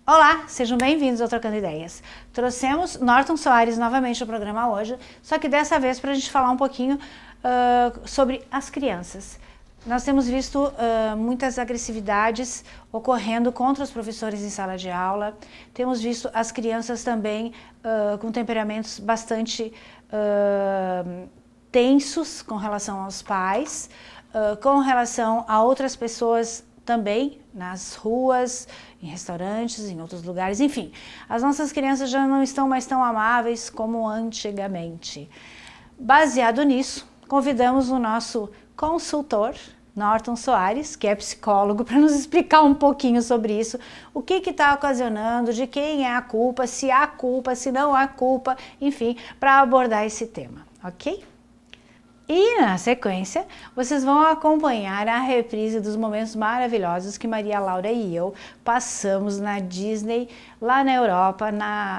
Olá, sejam bem-vindos ao Trocando Ideias. Trouxemos Norton Soares novamente ao programa hoje, só que dessa vez para a gente falar um pouquinho sobre as crianças. Nós temos visto muitas agressividades ocorrendo contra os professores em sala de aula, temos visto as crianças também com temperamentos bastante tensos com relação aos pais, com relação a outras pessoas também, nas ruas, em restaurantes, em outros lugares, enfim. As nossas crianças já não estão mais tão amáveis como antigamente. Baseado nisso, convidamos o nosso consultor, Norton Soares, que é psicólogo, para nos explicar um pouquinho sobre isso, o que está ocasionando, de quem é a culpa, se há culpa, se não há culpa, enfim, para abordar esse tema, ok? E na sequência, vocês vão acompanhar a reprise dos momentos maravilhosos que Maria Laura e eu passamos na Disney, lá na Europa,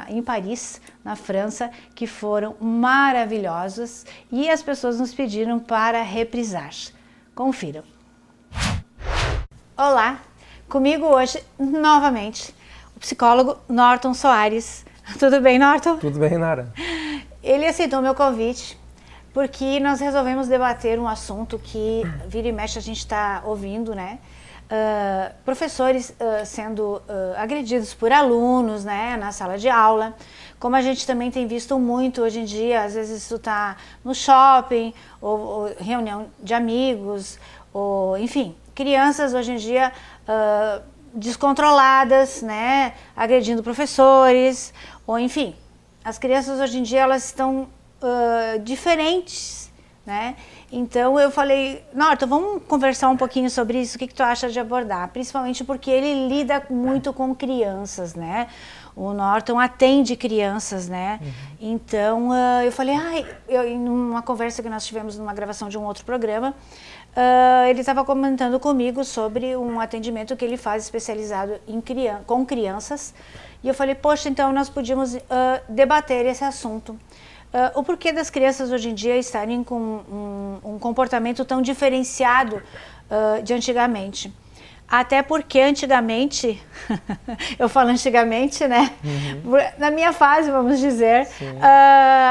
em Paris, na França, que foram maravilhosos e as pessoas nos pediram para reprisar. Confiram. Olá, comigo hoje, novamente, o psicólogo Norton Soares. Tudo bem, Norton? Tudo bem, Nara. Ele aceitou meu convite porque nós resolvemos debater um assunto que vira e mexe a gente está ouvindo, né? Professores sendo agredidos por alunos, né, na sala de aula, como a gente também tem visto muito hoje em dia, às vezes isso está no shopping, ou reunião de amigos, ou enfim, crianças hoje em dia descontroladas, né, agredindo professores, ou enfim, as crianças hoje em dia elas estão diferentes, né? Então eu falei, Norton, vamos conversar um pouquinho sobre isso, o que tu acha de abordar? Principalmente porque ele lida muito com crianças, né? O Norton atende crianças, né? Então eu falei, numa conversa que nós tivemos numa gravação de um outro programa, ele estava comentando comigo sobre um atendimento que ele faz especializado com crianças, e eu falei, poxa, então nós podíamos debater esse assunto. O porquê das crianças hoje em dia estarem com um comportamento tão diferenciado de antigamente. Até porque antigamente, eu falo antigamente, né? Na minha fase, vamos dizer,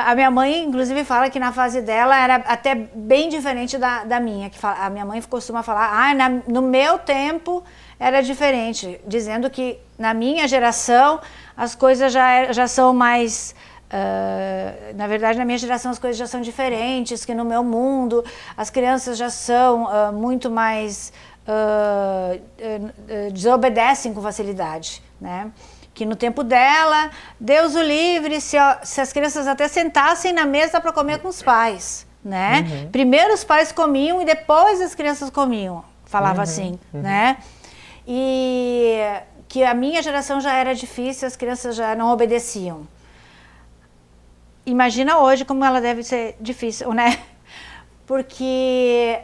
a minha mãe, inclusive, fala que na fase dela era até bem diferente da minha. A minha mãe costuma falar, no meu tempo era diferente, dizendo que na minha geração as coisas já são mais... na verdade, na minha geração as coisas já são diferentes, que no meu mundo as crianças já são muito mais... desobedecem com facilidade, né? Que no tempo dela, Deus o livre, se as crianças até sentassem na mesa para comer com os pais, né? Primeiro os pais comiam e depois as crianças comiam, falava assim, né? E que a minha geração já era difícil, as crianças já não obedeciam. Imagina hoje como ela deve ser difícil, né? Porque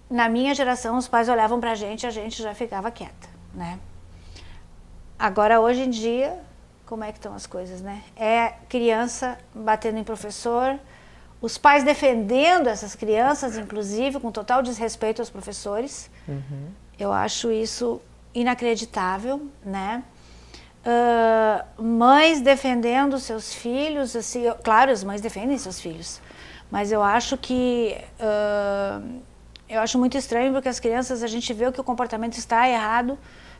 na minha geração os pais olhavam pra gente e a gente já ficava quieta, né? Agora, hoje em dia, como é que estão as coisas, né? É criança batendo em professor, os pais defendendo essas crianças, inclusive, com total desrespeito aos professores. Eu acho isso inacreditável, né? Mães defendendo seus filhos, assim, claro, as mães defendem seus filhos, mas eu acho que eu acho muito estranho porque as crianças, a gente vê que o comportamento está errado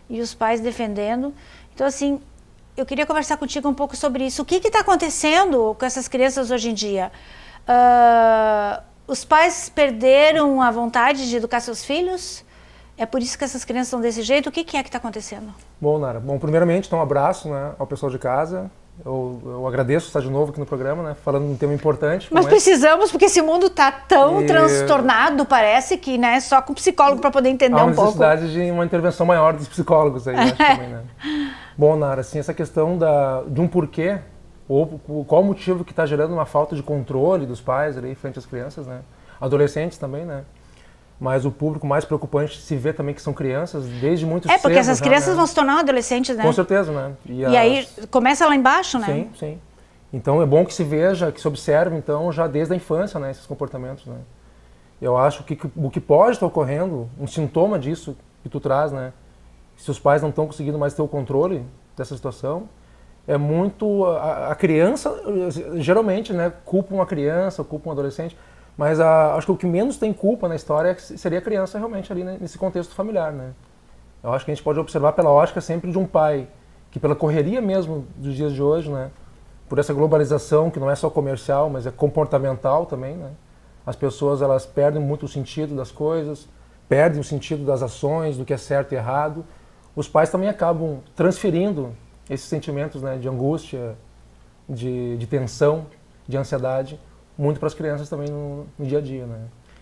e os pais defendendo. Então, assim, eu queria conversar contigo um pouco sobre isso. O que está acontecendo com essas crianças hoje em dia? Os pais perderam a vontade de educar seus filhos? É por isso que essas crianças estão desse jeito? O que é que está acontecendo? Bom, Nara, primeiramente, então um abraço, né, ao pessoal de casa. Eu agradeço estar de novo aqui no programa, né, falando de um tema importante. Mas precisamos, porque esse mundo está tão transtornado, parece que, né, só com psicólogo para poder entender um pouco. Há uma necessidade de uma intervenção maior dos psicólogos aí, acho também, né? Bom, Nara, assim, essa questão de um porquê, ou qual o motivo que está gerando uma falta de controle dos pais ali frente às crianças, né? Adolescentes também, né? Mas o público mais preocupante se vê também que são crianças desde muito cedo. Porque essas crianças vão se tornar adolescentes, né? Com certeza, né? E aí começa lá embaixo, né? Sim, sim. Então é bom que se veja, que se observe, então, já desde a infância, né, esses comportamentos, né? Eu acho que o que pode estar ocorrendo, um sintoma disso que tu traz, né? Se os pais não estão conseguindo mais ter o controle dessa situação é muito a criança, geralmente, né, culpa uma criança, culpa um adolescente, mas acho que o que menos tem culpa na história seria a criança realmente ali, né, nesse contexto familiar, né. Eu acho que a gente pode observar pela ótica sempre de um pai que, pela correria mesmo dos dias de hoje, né, por essa globalização que não é só comercial, mas é comportamental também, né, as pessoas elas perdem muito o sentido das coisas, perdem o sentido das ações, do que é certo e errado. Os pais também acabam transferindo esses sentimentos, né, de angústia, de tensão, de ansiedade, muito para as crianças também no dia a dia, né.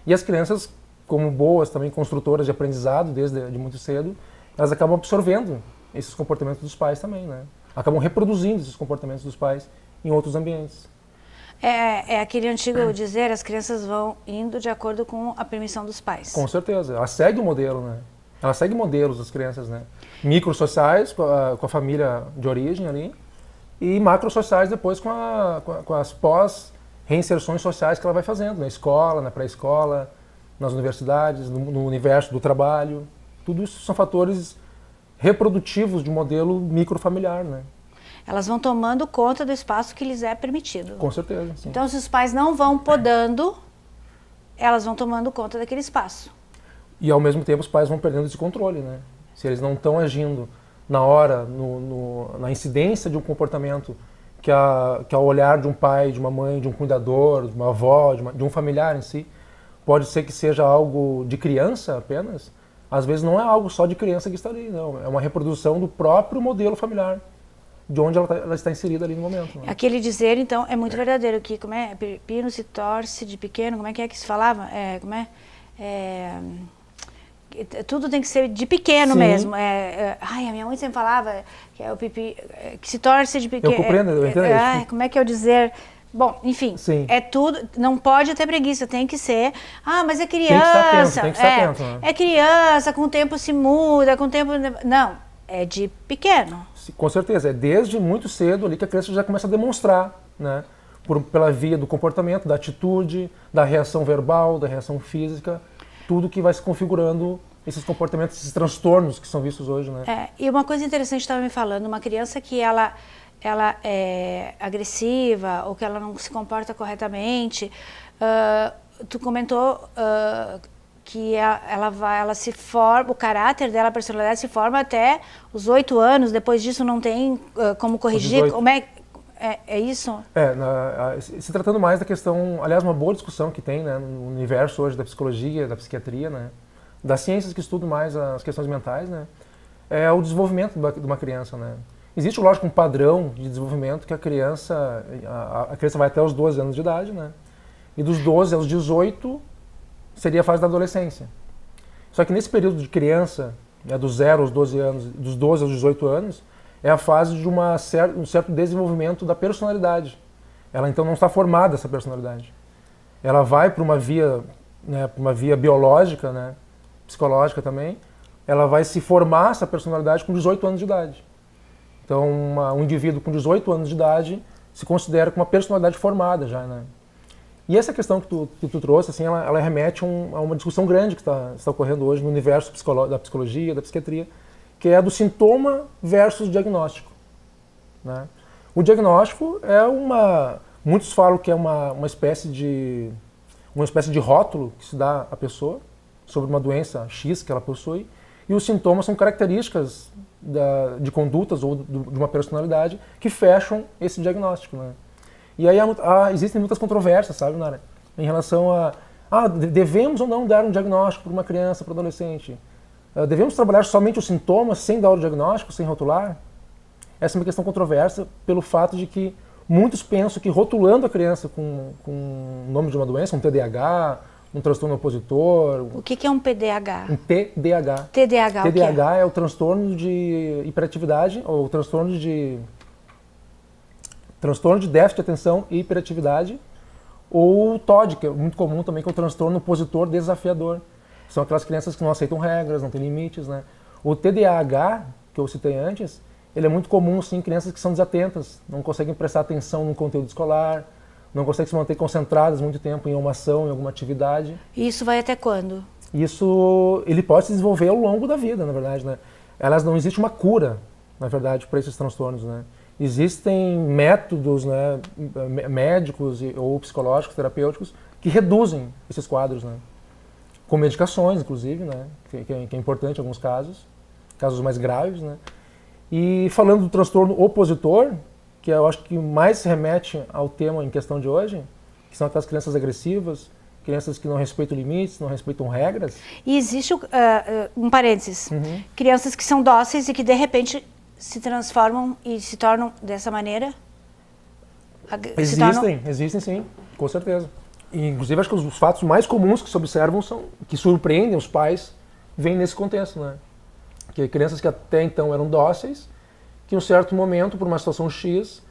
E as crianças, como boas também construtoras de aprendizado desde de muito cedo, elas acabam absorvendo esses comportamentos dos pais também, né. Acabam reproduzindo esses comportamentos dos pais em outros ambientes. É aquele antigo dizer, as crianças vão indo de acordo com a permissão dos pais. Com certeza, ela segue o modelo, né. Ela segue modelos das crianças, né. Microsociais com a família de origem ali e macrosociais depois com as pós-reinserções sociais que ela vai fazendo na escola, na pré-escola, nas universidades, no universo do trabalho. Tudo isso são fatores reprodutivos de um modelo microfamiliar, né. Elas vão tomando conta do espaço que lhes é permitido. Com certeza, sim. Então, se os pais não vão podando, elas vão tomando conta daquele espaço. E ao mesmo tempo os pais vão perdendo esse controle, né. Se eles não estão agindo na hora, na incidência de um comportamento que ao olhar de um pai, de uma mãe, de um cuidador, de uma avó, de um familiar em si, pode ser que seja algo de criança apenas, às vezes não é algo só de criança que está ali, não. É uma reprodução do próprio modelo familiar, de onde ela está inserida ali no momento. Né? Aquele dizer, então, é muito verdadeiro, que como é, pino se torce de pequeno, como é que se falava? Tudo tem que ser de pequeno. Sim. Mesmo. Ai, a minha mãe sempre falava que é o pipi que se torce de pequeno. Eu compreendo, eu entendo isso. Como é que é o dizer? Bom, enfim, Sim. É tudo, não pode ter preguiça, tem que ser, mas é criança. Tem que estar atento, né? É criança, com o tempo se muda, com o tempo... Não, é de pequeno. Com certeza, é desde muito cedo ali que a criança já começa a demonstrar, né? Pela via do comportamento, da atitude, da reação verbal, da reação física, tudo que vai se configurando esses comportamentos, esses transtornos que são vistos hoje, né? E uma coisa interessante estava me falando, uma criança que ela é agressiva ou que ela não se comporta corretamente, tu comentou que ela se forma, o caráter dela, a personalidade se forma até os 8 anos, depois disso não tem como corrigir, como é isso? Se tratando mais da questão, aliás, uma boa discussão que tem, né, no universo hoje da psicologia, da psiquiatria, né, das ciências que estudam mais as questões mentais, né, é o desenvolvimento de uma criança, né. Existe, lógico, um padrão de desenvolvimento que a criança vai até os 12 anos de idade, né, e dos 12 aos 18 seria a fase da adolescência. Só que nesse período de criança, né, dos 0 aos 12 anos, dos 12 aos 18 anos, é a fase de um certo desenvolvimento da personalidade. Ela então não está formada, essa personalidade. Ela vai para uma via, né, uma via biológica, né, psicológica também, ela vai se formar essa personalidade com 18 anos de idade. Então um indivíduo com 18 anos de idade se considera com uma personalidade formada já, né. E essa questão que tu trouxe, assim, ela remete a uma discussão grande que está ocorrendo hoje no universo da psicologia, da psiquiatria, que é a do sintoma versus diagnóstico, né? O diagnóstico é muitos falam que é uma espécie de rótulo que se dá à pessoa sobre uma doença X que ela possui, e os sintomas são características de condutas ou de uma personalidade que fecham esse diagnóstico, né? E aí existem muitas controvérsias, sabe, Nara, em relação devemos ou não dar um diagnóstico para uma criança, para um adolescente? Devemos trabalhar somente os sintomas, sem dar o diagnóstico, sem rotular? Essa é uma questão controversa pelo fato de que muitos pensam que rotulando a criança com o nome de uma doença, um TDAH, um transtorno opositor... O que é um PDAH? Um TDAH. TDAH, TDAH é o transtorno de hiperatividade, ou transtorno de déficit de atenção e hiperatividade, ou TOD, que é muito comum também, que é o transtorno opositor desafiador. São aquelas crianças que não aceitam regras, não têm limites, né? O TDAH, que eu citei antes, ele é muito comum, sim, em crianças que são desatentas, não conseguem prestar atenção no conteúdo escolar, não conseguem se manter concentradas muito tempo em uma ação, em alguma atividade. E isso vai até quando? Isso, ele pode se desenvolver ao longo da vida, na verdade, né? Não existe uma cura na verdade, para esses transtornos, né? Existem métodos, né, médicos ou psicológicos, terapêuticos, que reduzem esses quadros, né? Com medicações, inclusive, né? Que é importante em alguns casos mais graves, né? E falando do transtorno opositor, que eu acho que mais se remete ao tema em questão de hoje, que são aquelas crianças agressivas, crianças que não respeitam limites, não respeitam regras. E existe, um parênteses, crianças que são dóceis e que de repente se transformam e se tornam dessa maneira? Existem sim, com certeza. E, inclusive, acho que os fatos mais comuns que se observam que surpreendem os pais, vêm nesse contexto, né? Que crianças que até então eram dóceis, que em um certo momento, por uma situação X,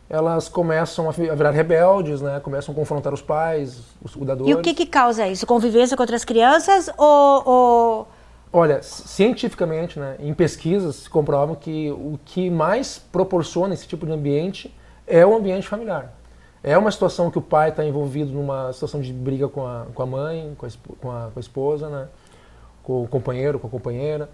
elas começam a virar rebeldes, né? Começam a confrontar os pais, os cuidadores. E o que causa isso? Convivência com outras crianças ou... Olha, cientificamente, né, em pesquisas se comprovam que o que mais proporciona esse tipo de ambiente é o ambiente familiar. É uma situação que o pai está envolvido numa situação de briga com a mãe, com a esposa, né, com o companheiro, com a companheira,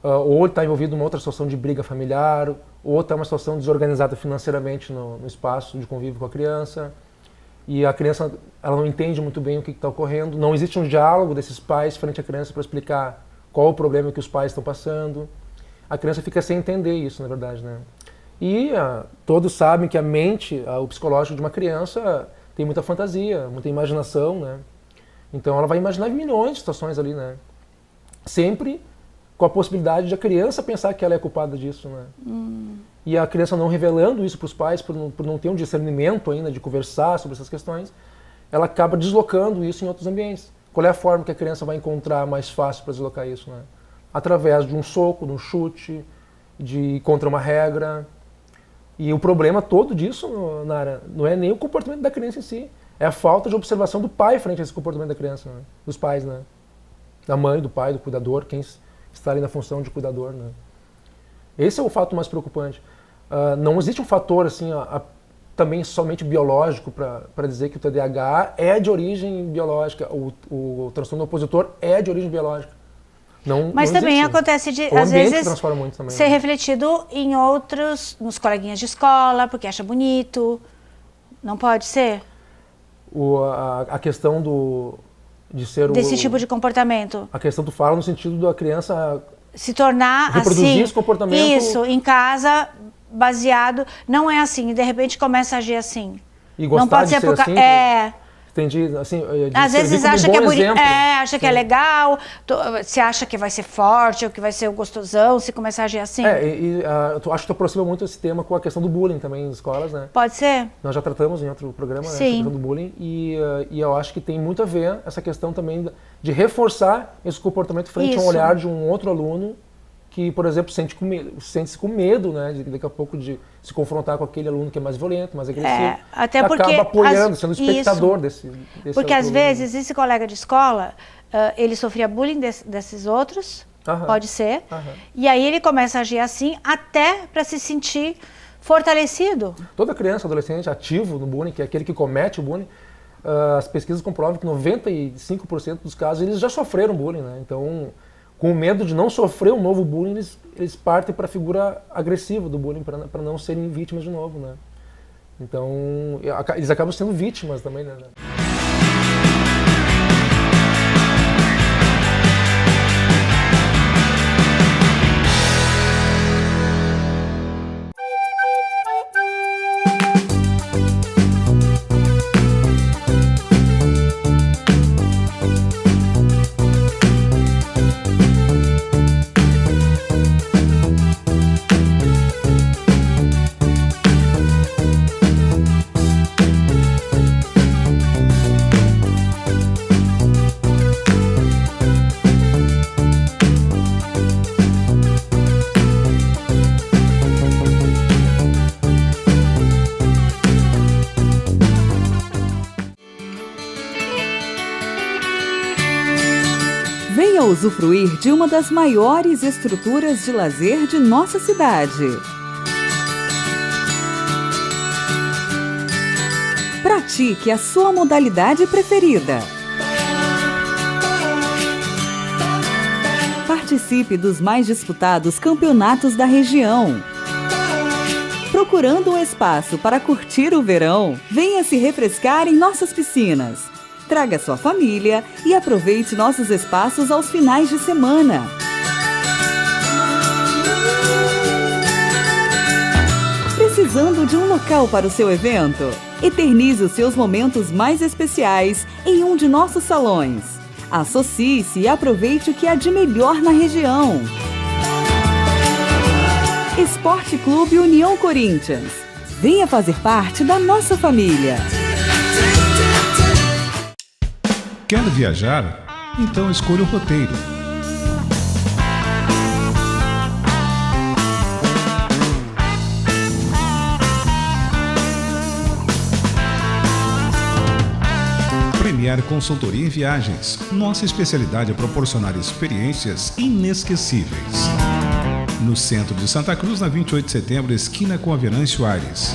ou está envolvido numa outra situação de briga familiar, ou está uma situação desorganizada financeiramente no espaço de convívio com a criança, e a criança ela não entende muito bem o que está ocorrendo, não existe um diálogo desses pais frente à criança para explicar qual o problema que os pais estão passando. A criança fica sem entender isso, na verdade, né? E todos sabem que a mente, o psicológico de uma criança tem muita fantasia, muita imaginação, né? Então ela vai imaginar milhões de situações ali, né? Sempre com a possibilidade de a criança pensar que ela é culpada disso, né? E a criança não revelando isso para os pais, por não ter um discernimento ainda de conversar sobre essas questões, ela acaba deslocando isso em outros ambientes. Qual é a forma que a criança vai encontrar mais fácil para deslocar isso, né? Através de um soco, de um chute, de ir contra uma regra. E o problema todo disso, Nara, não é nem o comportamento da criança em si, é a falta de observação do pai frente a esse comportamento da criança, né? Dos pais, né? Da mãe, do pai, do cuidador, quem está ali na função de cuidador, né? Esse é o fato mais preocupante. Não existe um fator assim, também somente biológico para dizer que o TDAH é de origem biológica, o transtorno opositor é de origem biológica. Mas não também existe. acontece de, O às ambiente vezes, transforma muito também, ser né? refletido em outros, nos coleguinhas de escola, porque acha bonito. Não pode ser? A questão de ser Desse tipo de comportamento. A questão do fala no sentido da criança Se tornar reproduzir assim. esse comportamento. Isso, em casa, baseado. Não é assim, e de repente começa a agir assim. E gostar não pode de ser ser por assim. Entendi, assim, de às vezes acha que é bonito, acha que é Sim. legal, se acha que vai ser forte, ou que vai ser o gostosão, se começar a agir assim. Eu acho que tu aproxima muito esse tema com a questão do bullying também nas escolas, né? Pode ser? Nós já tratamos em outro programa, né, essa Sim. questão do bullying, e eu acho que tem muito a ver essa questão também de reforçar esse comportamento frente a um Isso. olhar de um outro aluno que, por exemplo, sente-se com medo, né, de daqui a pouco de se confrontar com aquele aluno que é mais violento, mais agressivo. Até porque acaba apoiando, sendo espectador isso. desse Porque às outro vezes esse colega de escola, ele sofria bullying desses outros, Aham. pode ser, Aham. e aí ele começa a agir assim até para se sentir fortalecido. Toda criança, adolescente ativo no bullying, que é aquele que comete o bullying, as pesquisas comprovam que 95% dos casos eles já sofreram bullying, né? Então, com medo de não sofrer um novo bullying, eles partem para a figura agressiva do bullying, para não serem vítimas de novo, né? Então, eles acabam sendo vítimas também, né? Venha usufruir de uma das maiores estruturas de lazer de nossa cidade. Pratique a sua modalidade preferida. Participe dos mais disputados campeonatos da região. Procurando um espaço para curtir o verão, venha se refrescar em nossas piscinas. Traga sua família e aproveite nossos espaços aos finais de semana. Precisando de um local para o seu evento? Eternize os seus momentos mais especiais em um de nossos salões. Associe-se e aproveite o que há de melhor na região. Esporte Clube União Corinthians. Venha fazer parte da nossa família. Quer viajar? Então escolha o roteiro. Premier Consultoria em Viagens. Nossa especialidade é proporcionar experiências inesquecíveis. No centro de Santa Cruz, na 28 de setembro, esquina com a Venâncio Aires.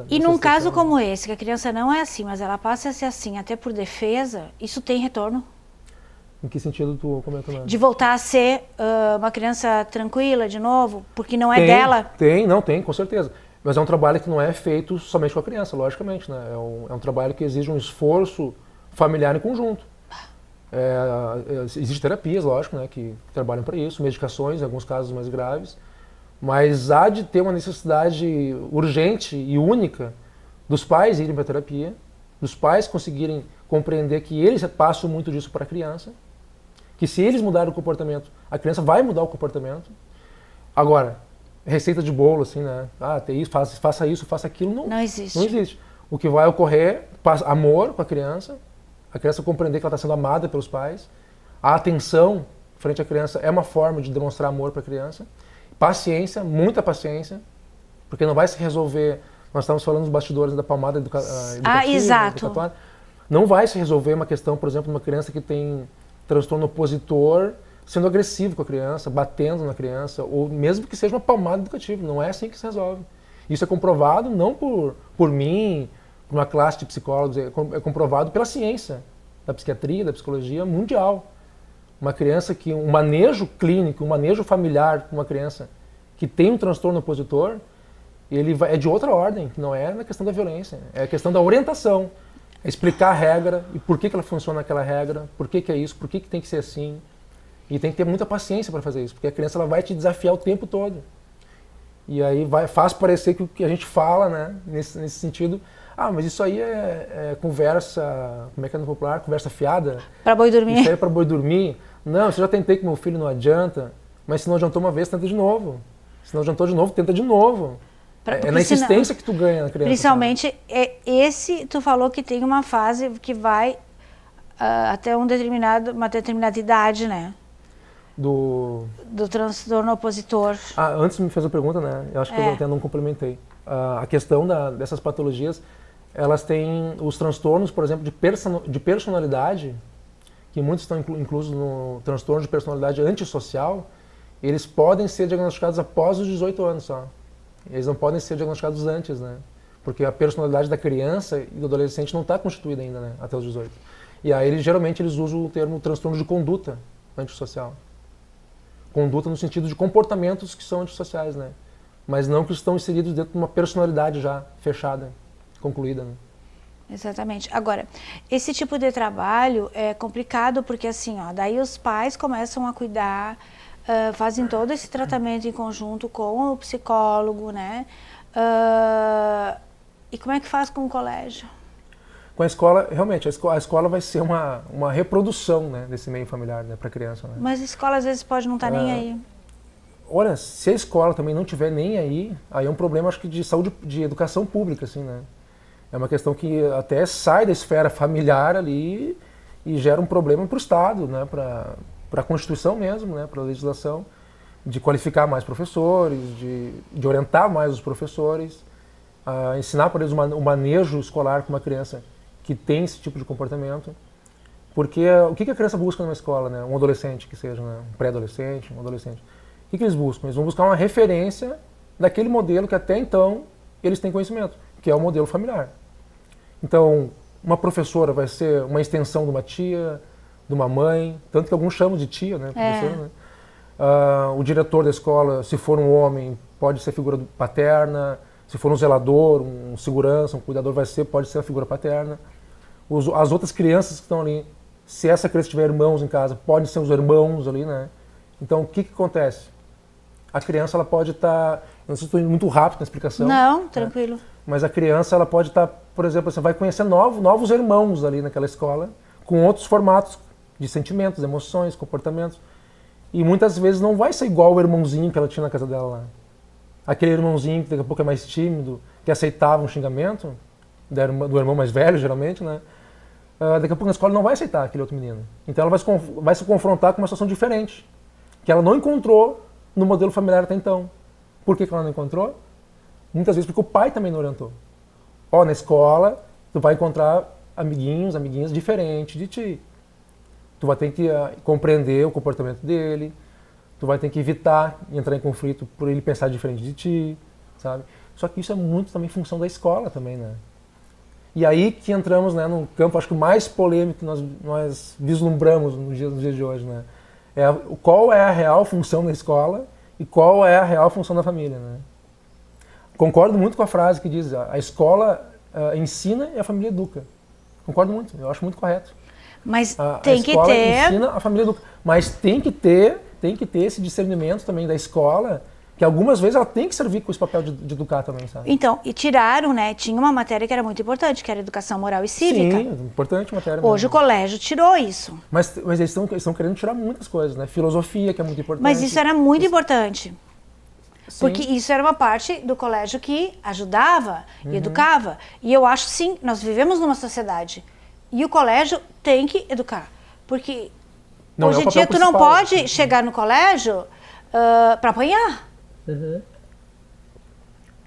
E num caso como esse, que a criança não é assim, mas ela passa a ser assim até por defesa, isso tem retorno? Em que sentido tu comenta, Nanda? De voltar a ser uma criança tranquila de novo, porque não é dela? Tem, com certeza. Mas é um trabalho que não é feito somente com a criança, logicamente, né? É um trabalho que exige um esforço familiar em conjunto. Existem terapias, lógico, né, que trabalham para isso, medicações, em alguns casos mais graves, mas há de ter uma necessidade urgente e única dos pais irem para a terapia, dos pais conseguirem compreender que eles passam muito disso para a criança, que se eles mudarem o comportamento, a criança vai mudar o comportamento. Agora, receita de bolo, assim, né? Tem isso, faça isso, faça aquilo, não existe. Não existe. O que vai ocorrer, amor com a criança compreender que ela está sendo amada pelos pais, a atenção frente à criança é uma forma de demonstrar amor para a criança, paciência, muita paciência, porque não vai se resolver, nós estávamos falando dos bastidores da palmada educativa, exato. Não vai se resolver uma questão, por exemplo, de uma criança que tem transtorno opositor, sendo agressivo com a criança, batendo na criança, ou mesmo que seja uma palmada educativa, não é assim que se resolve. Isso é comprovado não por mim, por uma classe de psicólogos, é comprovado pela ciência da psiquiatria, da psicologia mundial. Uma criança que, um manejo clínico, um manejo familiar com uma criança que tem um transtorno opositor, é de outra ordem, não é na questão da violência, é a questão da orientação, é explicar a regra e por que ela funciona aquela regra, por que é isso, por que tem que ser assim. E tem que ter muita paciência para fazer isso, porque a criança ela vai te desafiar o tempo todo. E aí faz parecer que o que a gente fala, né, nesse sentido, mas isso aí é conversa, como é que é no popular? Conversa fiada? Para boi dormir. Isso aí é para boi dormir. Não, se eu já tentei com meu filho, não adianta. Mas se não adiantou uma vez, tenta de novo. Se não adiantou de novo, tenta de novo. É na insistência que tu ganha na criança. Principalmente, tu falou que tem uma fase que vai até uma determinada idade, né? Do transtorno opositor. Antes me fez a pergunta, né? Eu acho que eu até não complementei. A questão dessas patologias, elas têm os transtornos, por exemplo, de personalidade, que muitos estão inclusos no transtorno de personalidade antissocial, eles podem ser diagnosticados após os 18 anos só. Eles não podem ser diagnosticados antes, né? Porque a personalidade da criança e do adolescente não está constituída ainda, né? Até os 18. E aí, geralmente, eles usam o termo transtorno de conduta antissocial. Conduta no sentido de comportamentos que são antissociais, né? Mas não que estão inseridos dentro de uma personalidade já fechada, concluída, né? Exatamente. Agora, esse tipo de trabalho é complicado porque assim, ó, daí os pais começam a cuidar, fazem todo esse tratamento em conjunto com o psicólogo, né? E como é que faz com o colégio? Com a escola, realmente, a escola vai ser uma reprodução, né, desse meio familiar, né, para a criança. Né? Mas a escola às vezes pode não estar nem aí. Olha, se a escola também não tiver nem aí é um problema, acho que de saúde, de educação pública, assim, né? É uma questão que até sai da esfera familiar ali e gera um problema para o Estado, né? Para a Constituição mesmo, né? Para a legislação, de qualificar mais professores, de orientar mais os professores, ensinar para eles o manejo escolar com uma criança que tem esse tipo de comportamento. Porque o que a criança busca numa escola, né? Um adolescente que seja, né? Um pré-adolescente, um adolescente. O que eles buscam? Eles vão buscar uma referência daquele modelo que até então eles têm conhecimento, que é o modelo familiar. Então, uma professora vai ser uma extensão de uma tia, de uma mãe, tanto que alguns chamam de tia, né? Professora, né? O diretor da escola, se for um homem, pode ser figura paterna, se for um zelador, um segurança, um cuidador, pode ser a figura paterna. As outras crianças que estão ali, se essa criança tiver irmãos em casa, podem ser os irmãos ali, né? Então, o que acontece? A criança, ela pode estar... não sei se estou indo muito rápido na explicação. Não, tranquilo. Né? Mas a criança, ela pode estar, por exemplo, você vai conhecer novos irmãos ali naquela escola, com outros formatos de sentimentos, emoções, comportamentos. E muitas vezes não vai ser igual o irmãozinho que ela tinha na casa dela lá. Aquele irmãozinho que daqui a pouco é mais tímido, que aceitava um xingamento, do irmão mais velho, geralmente, né? Daqui a pouco na escola não vai aceitar aquele outro menino. Então ela vai se confrontar com uma situação diferente, que ela não encontrou no modelo familiar até então. Por que ela não encontrou? Muitas vezes porque o pai também não orientou. Na escola, tu vai encontrar amiguinhos, amiguinhas diferentes de ti. Tu vai ter que compreender o comportamento dele, tu vai ter que evitar entrar em conflito por ele pensar diferente de ti, sabe? Só que isso é muito também função da escola também, né? E aí que entramos, né, num campo, acho que o mais polêmico que nós vislumbramos nos dias de hoje, né? Qual é a real função da escola e qual é a real função da família, né? Concordo muito com a frase que diz, a escola ensina e a família educa. Concordo muito, eu acho muito correto. Mas tem que ter... A escola ensina, a família educa. Mas tem que ter esse discernimento também da escola, que algumas vezes ela tem que servir com esse papel de educar também, sabe? Então, e tiraram, né? Tinha uma matéria que era muito importante, que era educação moral e cívica. Sim, importante matéria. Hoje mesmo. O colégio tirou isso. Mas eles estão querendo tirar muitas coisas, né? Filosofia, que é muito importante. Mas isso era muito importante. Sim. Porque isso era uma parte do colégio que ajudava e educava. E eu acho, sim, nós vivemos numa sociedade. E o colégio tem que educar. Porque não, hoje em dia tu não pode chegar no colégio para apanhar.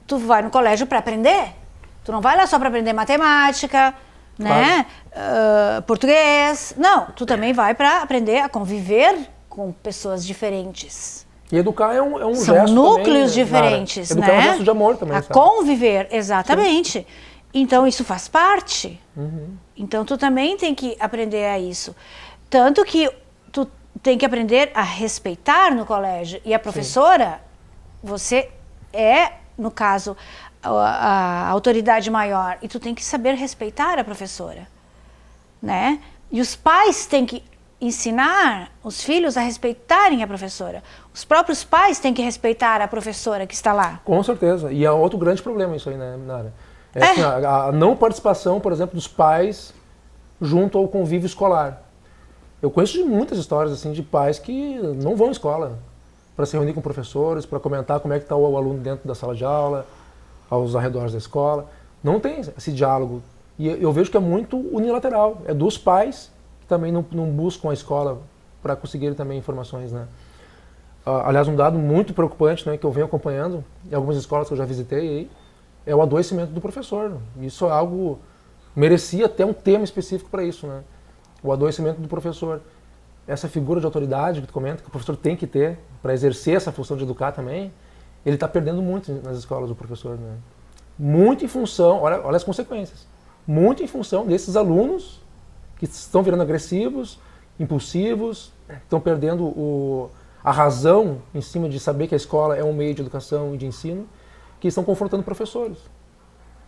Tu vai no colégio para aprender. Tu não vai lá só para aprender matemática, né? Português. Não, tu também vai para aprender a conviver com pessoas diferentes. E educar é um São gesto núcleos também, diferentes, educar né? É um gesto de amor também. A sabe? conviver, exatamente. Sim. Então isso faz parte. Então tu também tem que aprender a isso. Tanto que tu tem que aprender a respeitar no colégio. E a professora, você é, no caso, a autoridade maior. E tu tem que saber respeitar a professora, né? E os pais têm que ensinar os filhos a respeitarem a professora. Os próprios pais têm que respeitar a professora que está lá. Com certeza. E é outro grande problema isso aí, né, Nara? Assim, a não participação, por exemplo, dos pais junto ao convívio escolar. Eu conheço muitas histórias assim de pais que não vão à escola para se reunir com professores, para comentar como é que está o aluno dentro da sala de aula, aos arredores da escola. Não tem esse diálogo. E eu vejo que é muito unilateral. É dos pais que também não buscam a escola para conseguir também informações, né? Aliás, um dado muito preocupante, né, que eu venho acompanhando em algumas escolas que eu já visitei aí, é o adoecimento do professor. Isso é algo... merecia até um tema específico para isso, né? O adoecimento do professor. Essa figura de autoridade que tu comenta, que o professor tem que ter para exercer essa função de educar também, ele está perdendo muito nas escolas, o professor, né? Muito em função, olha as consequências, muito em função desses alunos que estão virando agressivos, impulsivos, estão perdendo a razão em cima de saber que a escola é um meio de educação e de ensino, que estão confrontando professores.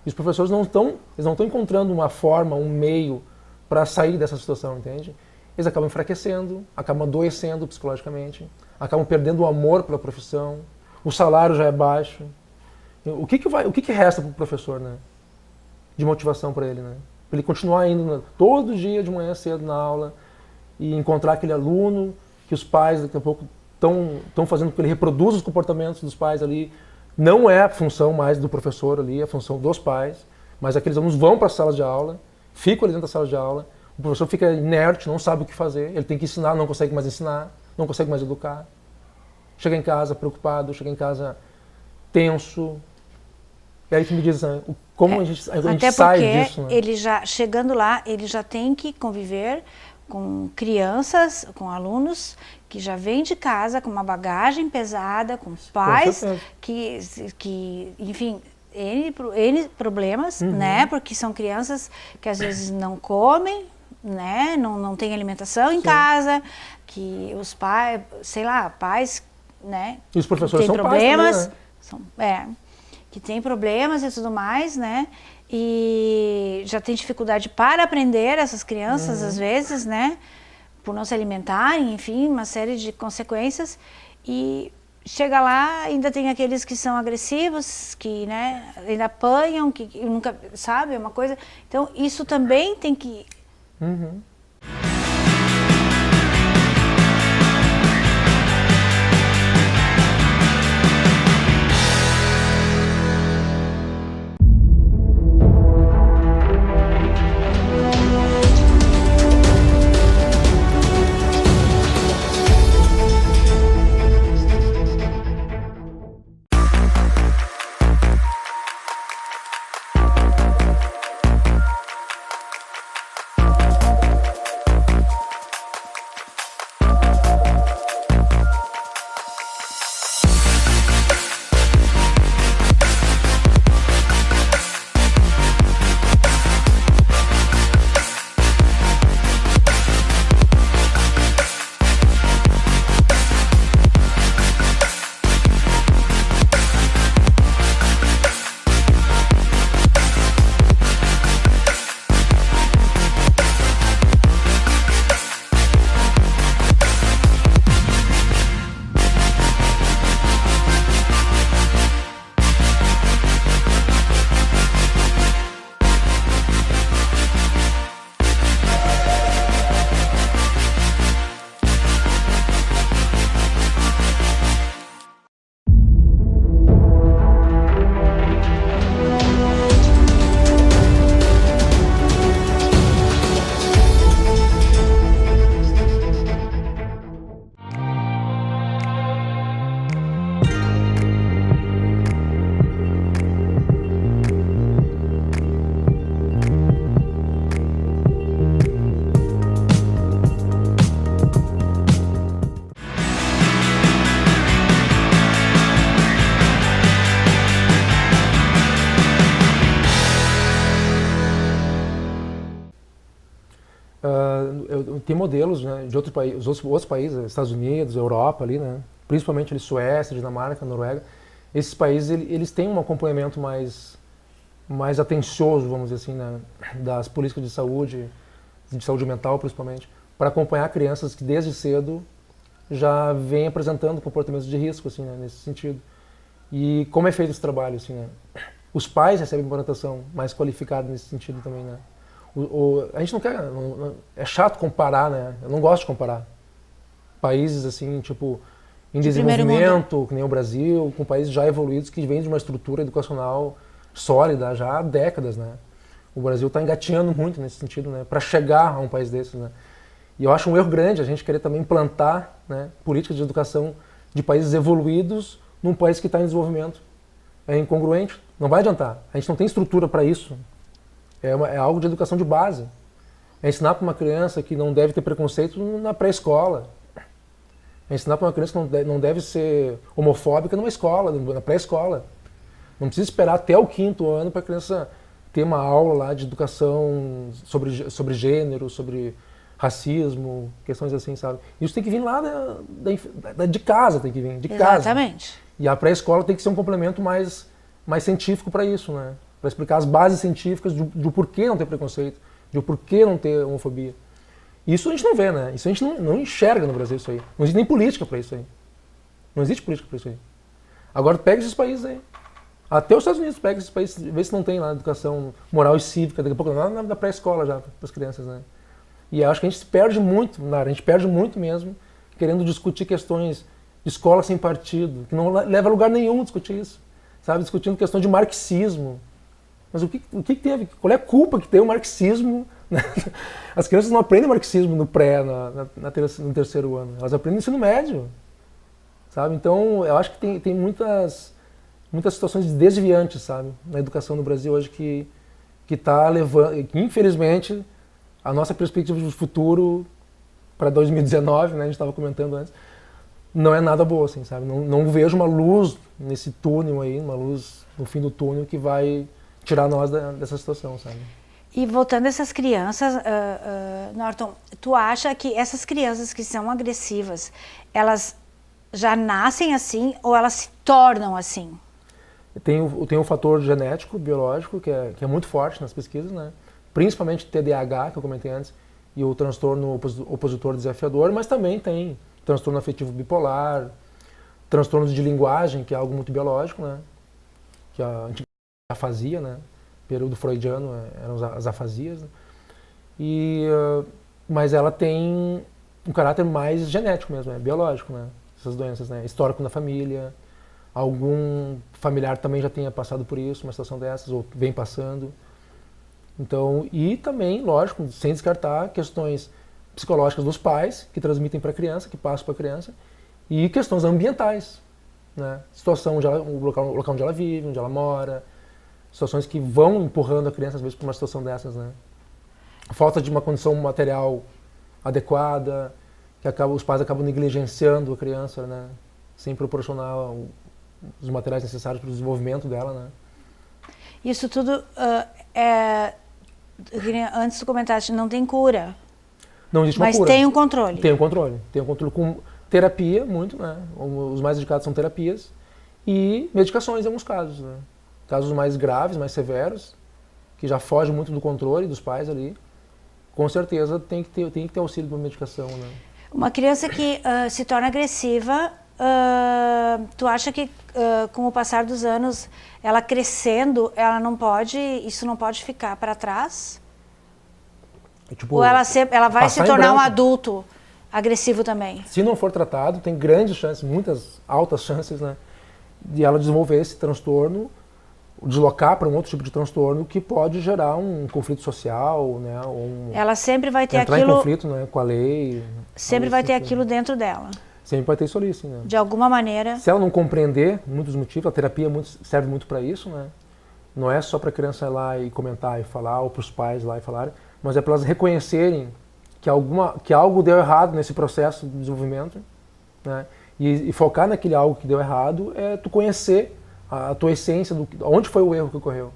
E os professores não estão encontrando uma forma, um meio para sair dessa situação, entende? Eles acabam enfraquecendo, acabam adoecendo psicologicamente, acabam perdendo o amor pela profissão, o salário já é baixo. O que resta para o professor, né? De motivação para ele, né? Para ele continuar indo todo dia de manhã cedo na aula e encontrar aquele aluno que os pais daqui a pouco estão fazendo com que ele reproduza os comportamentos dos pais ali. Não é a função mais do professor ali, é a função dos pais, mas aqueles alunos vão para a sala de aula, ficam ali dentro da sala de aula, o professor fica inerte, não sabe o que fazer, ele tem que ensinar, não consegue mais ensinar, não consegue mais educar. Chega em casa preocupado, chega em casa tenso. E aí tu me diz, né, como a gente sai disso, né? Até porque ele já, chegando lá, ele já tem que conviver com crianças, com alunos que já vêm de casa com uma bagagem pesada, com pais que enfim, N problemas, né? Porque são crianças que às vezes não comem, né? Não tem alimentação em casa, que os pais, sei lá, pais, né? E os professores têm são problemas, pais também, né? Que tem problemas e tudo mais, né? E já tem dificuldade para aprender essas crianças, às vezes, né? Por não se alimentarem, enfim, uma série de consequências. E chega lá, ainda tem aqueles que são agressivos, que, né, ainda apanham, que nunca, sabe, é uma coisa... Então, isso também tem que... Tem modelos, né, de outros países, Estados Unidos, Europa ali, né, principalmente ali, Suécia, Dinamarca, Noruega. Esses países eles têm um acompanhamento mais atencioso, vamos dizer assim, né, das políticas de saúde mental principalmente, para acompanhar crianças que desde cedo já vêm apresentando comportamentos de risco, assim, né, nesse sentido. E como é feito esse trabalho, assim, né? Os pais recebem uma orientação mais qualificada nesse sentido também, né? A gente não quer... é chato comparar, né? Eu não gosto de comparar. Países, assim, tipo, em desenvolvimento, que nem o Brasil, com países já evoluídos que vêm de uma estrutura educacional sólida já há décadas, né? O Brasil está engatinhando muito nesse sentido, né? Para chegar a um país desses, né? E eu acho um erro grande a gente querer também implantar, né, políticas de educação de países evoluídos num país que está em desenvolvimento. É incongruente Não vai adiantar. A gente não tem estrutura para isso. É algo de educação de base. É ensinar para uma criança que não deve ter preconceito na pré-escola. É ensinar para uma criança que não deve ser homofóbica numa escola, na pré-escola. Não precisa esperar até o 5º ano para a criança ter uma aula lá de educação sobre gênero, sobre racismo, questões assim, sabe? Isso tem que vir lá de casa, tem que vir, de casa. Exatamente. E a pré-escola tem que ser um complemento mais científico para isso, né? Para explicar as bases científicas do porquê não ter preconceito, do porquê não ter homofobia. Isso a gente não vê, né? Isso a gente não enxerga no Brasil, isso aí. Não existe nem política para isso aí. Não existe política para isso aí. Agora pega esses países aí. Até os Estados Unidos pega esses países, vê se não tem lá educação moral e cívica, daqui a pouco na pré-escola já, para as crianças, né? E acho que a gente se perde muito, a gente perde muito mesmo, querendo discutir questões de escola sem partido, que não leva a lugar nenhum discutir isso, sabe? Discutindo questão de marxismo. Mas o que teve? Qual é a culpa que tem o marxismo? Né? As crianças não aprendem marxismo no pré, no terceiro ano, elas aprendem no ensino médio, sabe? Então, eu acho que tem muitas situações desviantes, sabe? Na educação no Brasil hoje que está levando, que infelizmente, a nossa perspectiva de futuro para 2019, né, a gente estava comentando antes, não é nada boa, assim, sabe? Não vejo uma luz nesse túnel aí, uma luz no fim do túnel que vai tirar nós dessa situação, sabe? E voltando a essas crianças, Norton, tu acha que essas crianças que são agressivas, elas já nascem assim ou elas se tornam assim? Tem o fator genético, biológico, que é muito forte nas pesquisas, né? Principalmente TDAH, que eu comentei antes, e o transtorno opositor desafiador, mas também tem transtorno afetivo bipolar, transtornos de linguagem, que é algo muito biológico, né? Que a antiga afasia, né? Período freudiano eram as afasias, né? Mas ela tem um caráter mais genético mesmo, biológico, né? Essas doenças, né? Histórico na família, algum familiar também já tenha passado por isso, uma situação dessas, ou vem passando. Então, e também, lógico, sem descartar questões psicológicas dos pais, que transmitem para a criança, que passam para a criança, e questões ambientais, né? Situação, o local onde ela vive, onde ela mora, situações que vão empurrando a criança, às vezes, para uma situação dessas, né? Falta de uma condição material adequada, que os pais acabam negligenciando a criança, né? Sem proporcionar os materiais necessários para o desenvolvimento dela, né? Isso tudo, antes do comentário, não tem cura. Não existe uma mas cura. Tem um controle. Tem um controle. Tem um controle com terapia, muito, né? Os mais indicados são terapias e medicações em alguns casos, né? Casos mais graves, mais severos, que já fogem muito do controle dos pais ali, com certeza tem que ter auxílio de uma medicação, né? Uma criança que se torna agressiva, tu acha que com o passar dos anos, ela crescendo, isso não pode ficar para trás? Tipo, ou ela vai se tornar um adulto agressivo também? Se não for tratado, tem grandes chances, muitas altas chances, né, de ela desenvolver esse transtorno, deslocar para um outro tipo de transtorno que pode gerar um conflito social, né? Ela sempre vai ter entrar aquilo... em conflito, né, com a lei. Sempre vai ter aquilo dentro dela. Sempre vai ter isso ali, sim, né? De alguma maneira. Se ela não compreender muitos motivos, a terapia serve muito para isso, né? Não é só para a criança ir lá e comentar e falar, ou para os pais lá e falarem, mas é para elas reconhecerem que algo deu errado nesse processo de desenvolvimento, né? E focar naquele algo que deu errado é tu conhecer a tua essência, onde foi o erro que ocorreu.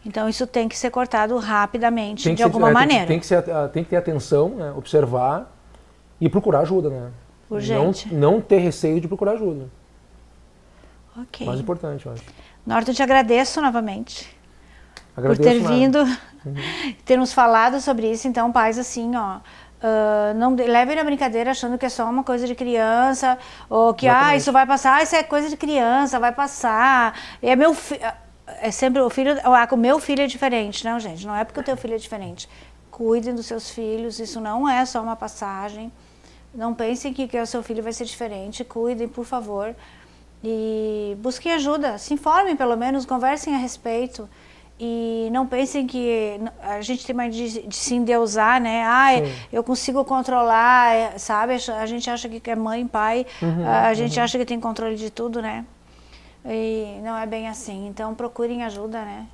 Então isso tem que ser cortado rapidamente, de alguma maneira. Tem que ter atenção, né? Observar e procurar ajuda, né? Urgente. Não ter receio de procurar ajuda. Ok. Mais importante, eu acho. Norton, te agradeço novamente. Agradeço por ter vindo, ter nos falado sobre isso. Então, pais, assim, não levem na brincadeira achando que é só uma coisa de criança, ou que, isso vai passar, isso é coisa de criança, vai passar. É meu filho. É sempre o meu filho é diferente. Não, gente, não é porque o teu filho é diferente. Cuidem dos seus filhos, isso não é só uma passagem. Não pensem que o seu filho vai ser diferente. Cuidem, por favor. E busquem ajuda, se informem pelo menos, conversem a respeito. E não pensem que a gente tem mais de se endeusar, né? Eu consigo controlar, sabe? A gente acha que é mãe, pai, a gente acha que tem controle de tudo, né? E não é bem assim. Então procurem ajuda, né?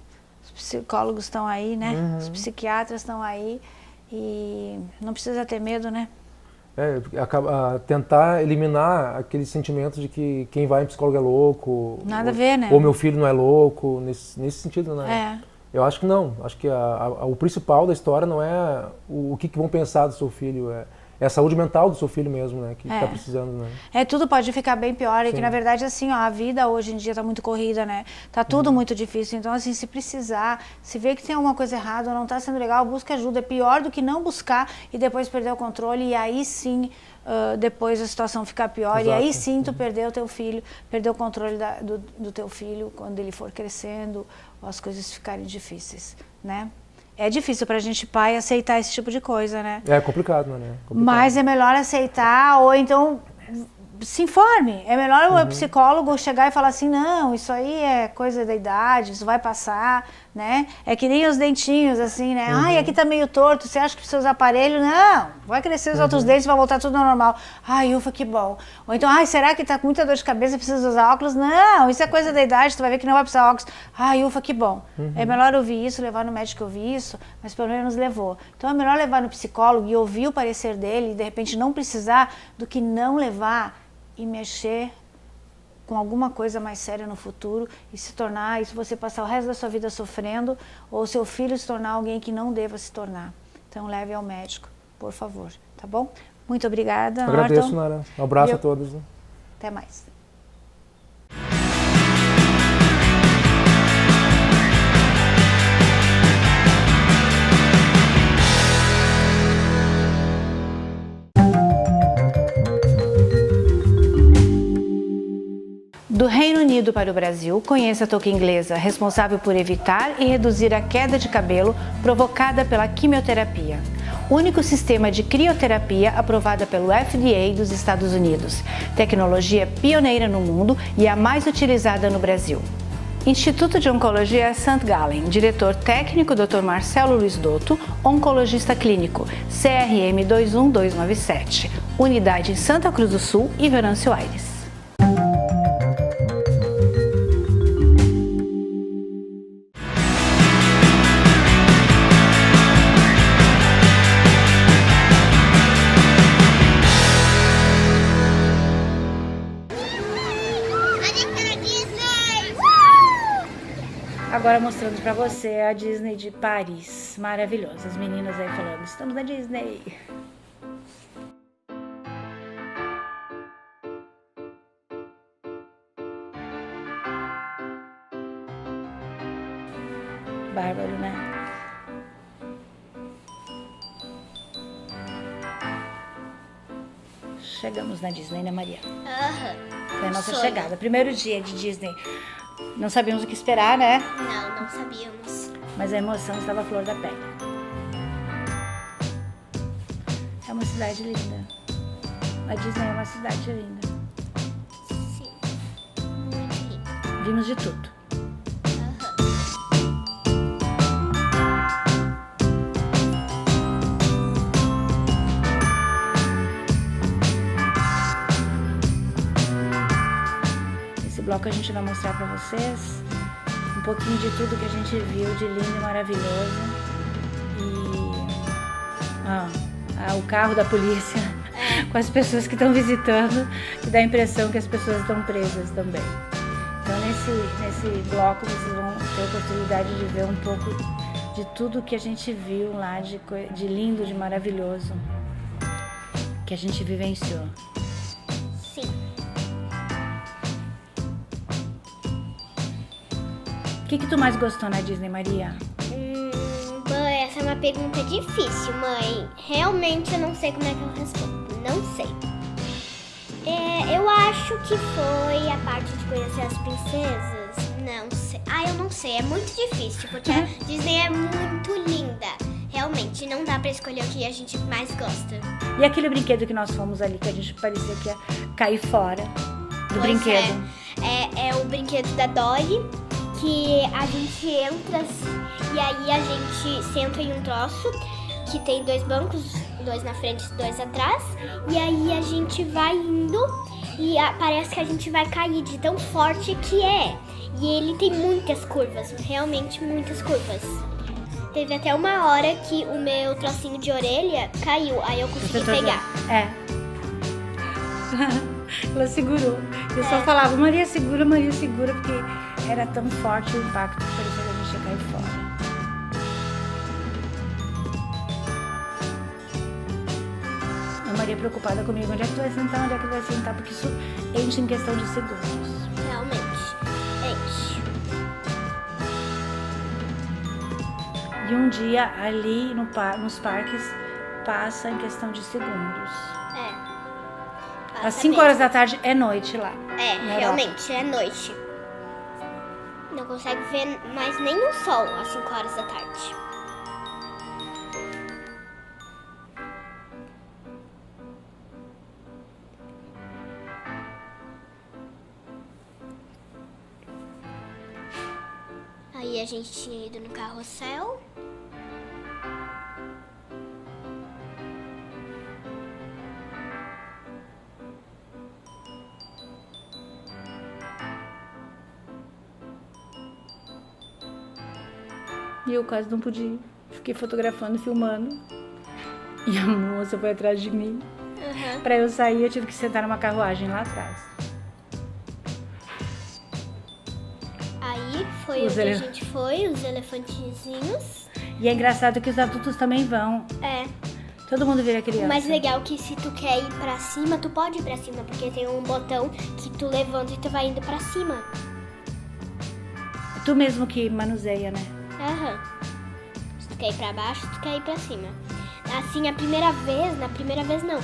Os psicólogos estão aí, né? Os psiquiatras estão aí e não precisa ter medo, né? Tentar eliminar aquele sentimento de que quem vai em psicólogo é louco. Nada a ver, né? Ou meu filho não é louco, nesse sentido, né? Eu acho que não. Acho que o principal da história não é o que vão pensar do seu filho, é a saúde mental do seu filho mesmo, né? Que está precisando, né? Tudo pode ficar bem pior. E que, na verdade, assim, ó, a vida hoje em dia está muito corrida, né? Tá tudo muito difícil. Então, assim, se precisar, se vê que tem alguma coisa errada ou não está sendo legal, busca ajuda. É pior do que não buscar e depois perder o controle. E aí, sim, depois a situação ficar pior. Exato. E aí, sim, tu perder o teu filho, perder o controle do teu filho quando ele for crescendo, ou as coisas ficarem difíceis, né? É difícil pra gente, pai, aceitar esse tipo de coisa, né? É complicado, né? Mas é melhor aceitar, ou então se informe. É melhor o psicólogo chegar e falar assim, não, isso aí é coisa da idade, isso vai passar, né? É que nem os dentinhos, assim, né? Ai, aqui tá meio torto, você acha que precisa usar aparelho? Não, vai crescer os outros dentes, vai voltar tudo ao normal. Ai, ufa, que bom. Ou então, ai, será que tá com muita dor de cabeça e precisa usar óculos? Não, isso é coisa da idade, tu vai ver que não vai precisar óculos. Ai, ufa, que bom. É melhor ouvir isso, levar no médico ouvir isso, mas pelo menos levou. Então é melhor levar no psicólogo e ouvir o parecer dele e de repente não precisar do que não levar e mexer com alguma coisa mais séria no futuro e se tornar, isso você passar o resto da sua vida sofrendo, ou seu filho se tornar alguém que não deva se tornar. Então leve ao médico, por favor, tá bom? Muito obrigada, Agradeço, Norton. Nara. Um abraço a todos. Né? Até mais. Do Reino Unido para o Brasil, conheça a touca inglesa, responsável por evitar e reduzir a queda de cabelo provocada pela quimioterapia. Único sistema de crioterapia aprovada pelo FDA dos Estados Unidos. Tecnologia pioneira no mundo e a mais utilizada no Brasil. Instituto de Oncologia St. Gallen, diretor técnico Dr. Marcelo Luiz Dotto, oncologista clínico, CRM 21297, unidade em Santa Cruz do Sul e Venâncio Aires. Agora mostrando pra você a Disney de Paris, maravilhosa. As meninas aí falando, estamos na Disney. Bárbaro, né? Chegamos na Disney, né, Maria? Foi a nossa chegada. Primeiro dia de Disney. Não sabíamos o que esperar, né? Não sabíamos. Mas a emoção estava à flor da pele. É uma cidade linda. A Disney é uma cidade linda. Sim, muito lindo. Vimos de tudo. Bloco a gente vai mostrar pra vocês um pouquinho de tudo que a gente viu de lindo e maravilhoso. E o carro da polícia com as pessoas que estão visitando, que dá a impressão que as pessoas estão presas também. Então nesse bloco vocês vão ter a oportunidade de ver um pouco de tudo que a gente viu lá de lindo, de maravilhoso, que a gente vivenciou. Sim. O que tu mais gostou na Disney, Maria? Mãe, essa é uma pergunta difícil, mãe. Realmente eu não sei como é que eu respondo. Não sei. Eu acho que foi a parte de conhecer as princesas. Não sei. Eu não sei. É muito difícil, porque a Disney é muito linda. Realmente, não dá pra escolher o que a gente mais gosta. E aquele brinquedo que nós fomos ali, que a gente parecia que ia cair fora do brinquedo? É o brinquedo da Dolly. Que a gente entra e aí a gente senta em um troço que tem 2 bancos, 2 na frente e 2 atrás, e aí a gente vai indo e parece que a gente vai cair de tão forte que é. E ele tem muitas curvas, realmente muitas curvas. Teve até uma hora que o meu trocinho de orelha caiu, aí eu consegui pegar. É. Ela segurou. Eu só falava, Maria, segura, porque era tão forte o impacto que parecia que a gente ia cair fora. A Maria preocupada comigo, onde é que tu vai sentar, porque isso enche em questão de segundos. Realmente, enche. E um dia ali nos parques passa em questão de segundos. Às 5 horas da tarde é noite lá. Realmente, é noite. Não consegue ver mais nem o sol às 5 horas da tarde. Aí a gente tinha ido no carrossel. E eu quase não pude ir. Fiquei fotografando, filmando. E a moça foi atrás de mim. Pra eu sair, eu tive que sentar numa carruagem lá atrás. Aí foi onde a gente foi, os elefantezinhos. E é engraçado que os adultos também vão. Todo mundo vira criança. O mais legal é que se tu quer ir pra cima, tu pode ir pra cima, porque tem um botão que tu levanta e tu vai indo pra cima. É tu mesmo que manuseia, né? Se tu quer ir pra baixo, tu quer ir pra cima. Assim, na primeira vez não.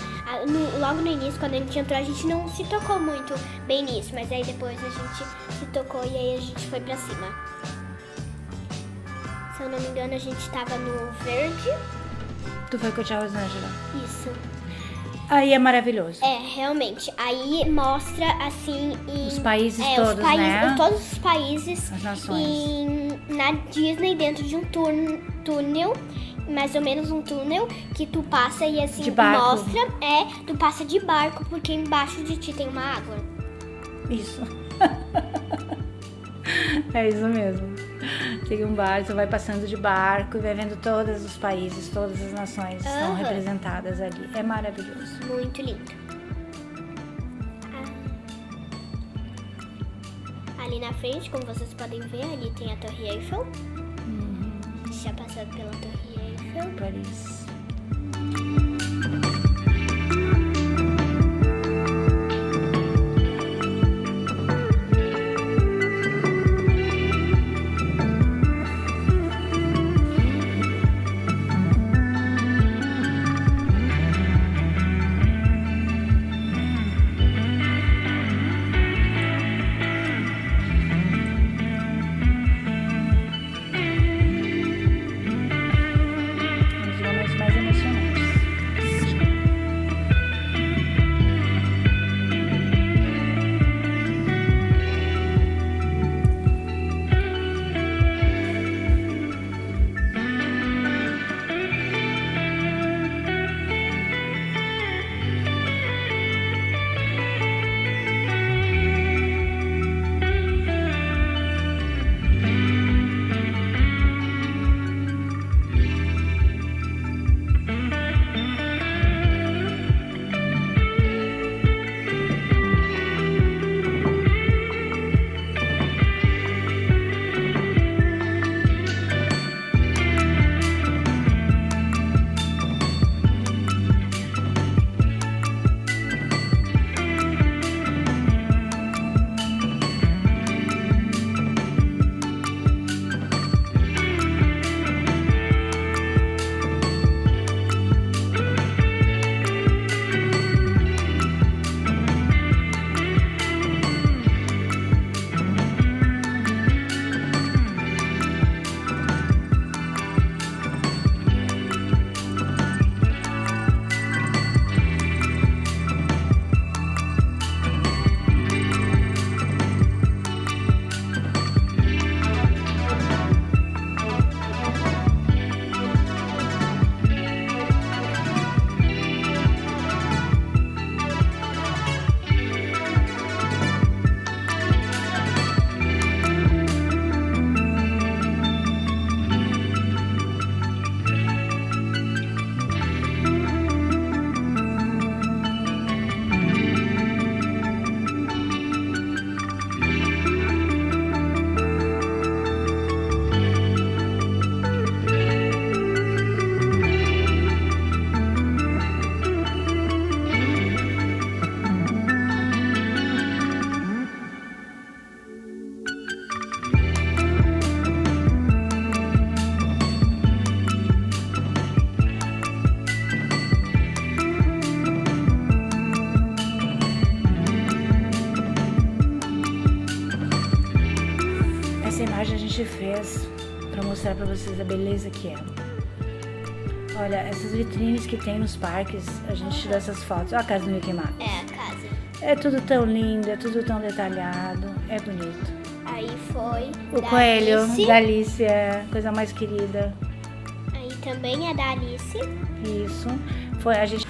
Logo no início, quando a gente entrou, a gente não se tocou muito bem nisso, mas aí depois a gente se tocou e aí a gente foi pra cima. Se eu não me engano, a gente tava no verde. Tu foi com a tia Rosângela? Isso. Aí é maravilhoso. Realmente. Aí mostra, assim... Os países todos, né? Todos os países. As nações. Na Disney, dentro de um túnel, mais ou menos um túnel, que tu passa e assim de barco. Mostra... tu passa de barco, porque embaixo de ti tem uma água. Isso. É isso mesmo. Tem um barco, você vai passando de barco e vai vendo todos os países, todas as nações estão representadas ali. É maravilhoso. Muito lindo. Ali na frente, como vocês podem ver, ali tem a Torre Eiffel. Já passado pela Torre Eiffel. Paris. imagem a gente fez para mostrar para vocês a beleza que é. Olha, essas vitrines que tem nos parques, a gente tirou essas fotos. Olha a casa do Mickey Mouse. É a casa. É tudo tão lindo, é tudo tão detalhado, é bonito. Aí foi O da coelho Alice. da Alice é a coisa mais querida. Aí também é da Alice. Isso. Foi a gente.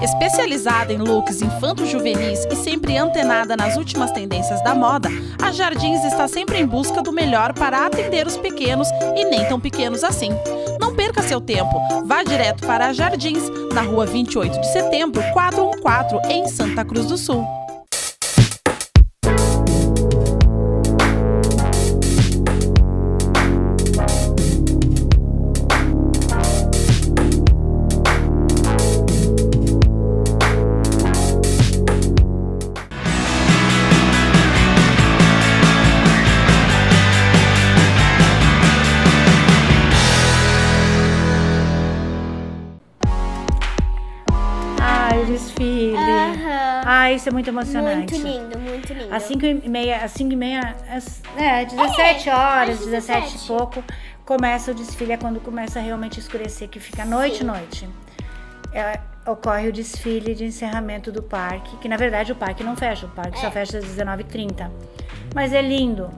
Especializada em looks infanto-juvenis e sempre antenada nas últimas tendências da moda, a Jardins está sempre em busca do melhor para atender os pequenos e nem tão pequenos assim. Não perca seu tempo, vá direto para a Jardins, na rua 28 de setembro, 414, em Santa Cruz do Sul. O desfile. Isso é muito emocionante. Muito lindo, muito lindo. Às 5h30, 17 horas, 17 e pouco, começa o desfile, é quando começa a realmente escurecer, que fica noite. Ocorre o desfile de encerramento do parque, que na verdade o parque não fecha, o parque só fecha às 19h30. Mas é lindo,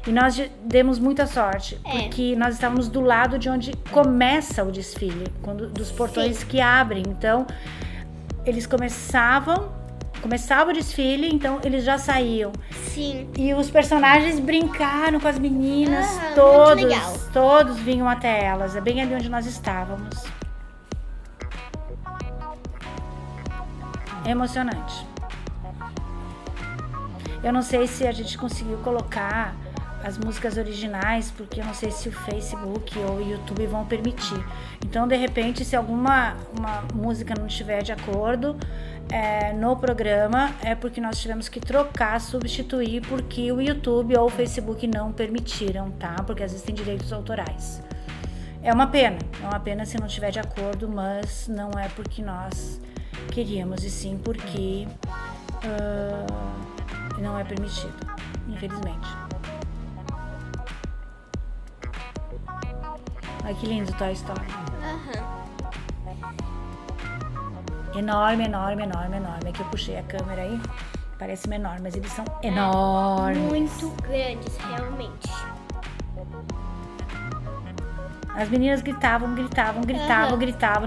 E nós demos muita sorte, porque nós estávamos do lado de onde começa o desfile, dos portões que abrem. Então, eles começava o desfile, então eles já saíam. Sim. E os personagens brincaram com as meninas, muito legal. todos vinham até elas. É bem ali onde nós estávamos. É emocionante. Eu não sei se a gente conseguiu colocar as músicas originais, porque eu não sei se o Facebook ou o YouTube vão permitir. Então, de repente, se uma música não estiver de acordo no programa, é porque nós tivemos que trocar, substituir, porque o YouTube ou o Facebook não permitiram, tá? Porque às vezes tem direitos autorais. É uma pena se não estiver de acordo, mas não é porque nós queríamos, e sim porque não é permitido, infelizmente. Ai, que lindo Toy Story. Enorme. É que eu puxei a câmera aí. Parece menor, mas eles são enormes. Muito grandes, realmente. As meninas gritavam. Não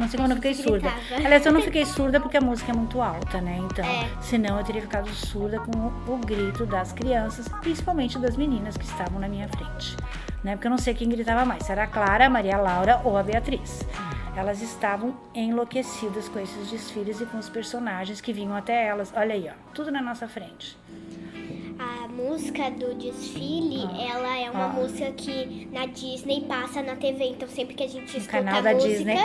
sei como eu não fiquei surda. Aliás, eu não fiquei surda porque a música é muito alta, né? Então, senão eu teria ficado surda com o grito das crianças, principalmente das meninas que estavam na minha frente. Né? Porque eu não sei quem gritava mais, se era a Clara, a Maria Laura ou a Beatriz. Elas estavam enlouquecidas com esses desfiles e com os personagens que vinham até elas. Olha aí, ó, tudo na nossa frente. A música do desfile, ela é uma música que na Disney passa na TV, então sempre que a gente escuta canal a da música, Disney,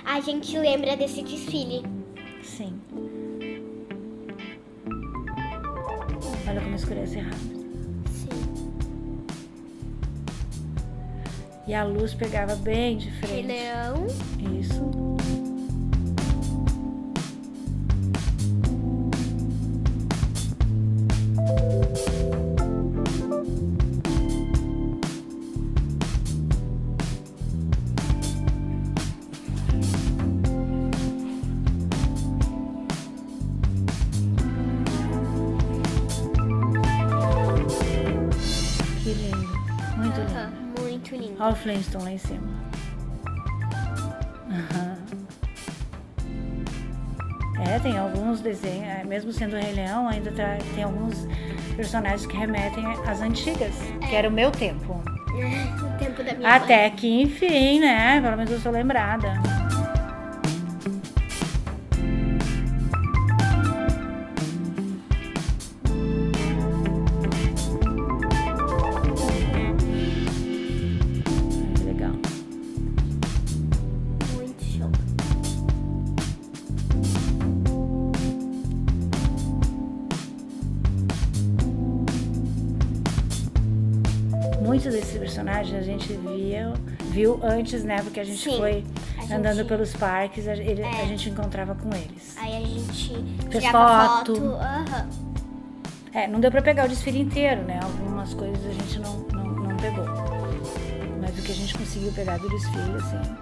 a gente lembra desse desfile. Sim. Olha como escurece rápido. Sim. E a luz pegava bem de Rei frente. Leão. Isso. Que lindo. Muito lindo. Aham, muito lindo. Olha o Flintstone lá em cima. Aham. Tem alguns desenhos, mesmo sendo o Rei Leão, ainda tem alguns personagens que remetem às antigas, que era o meu tempo. O tempo da minha Até mãe. que, enfim, né? Pelo menos eu sou lembrada. Que legal. Muito show. Muitos desses personagens a gente viu antes, né? Porque a gente Sim, foi a andando gente- pelos parques, a gente encontrava com eles. Aí a gente Fez tirava foto. foto. Aham. Não deu pra pegar o desfile inteiro, né? Algumas coisas a gente não pegou. Mas o que a gente conseguiu pegar do desfile, assim.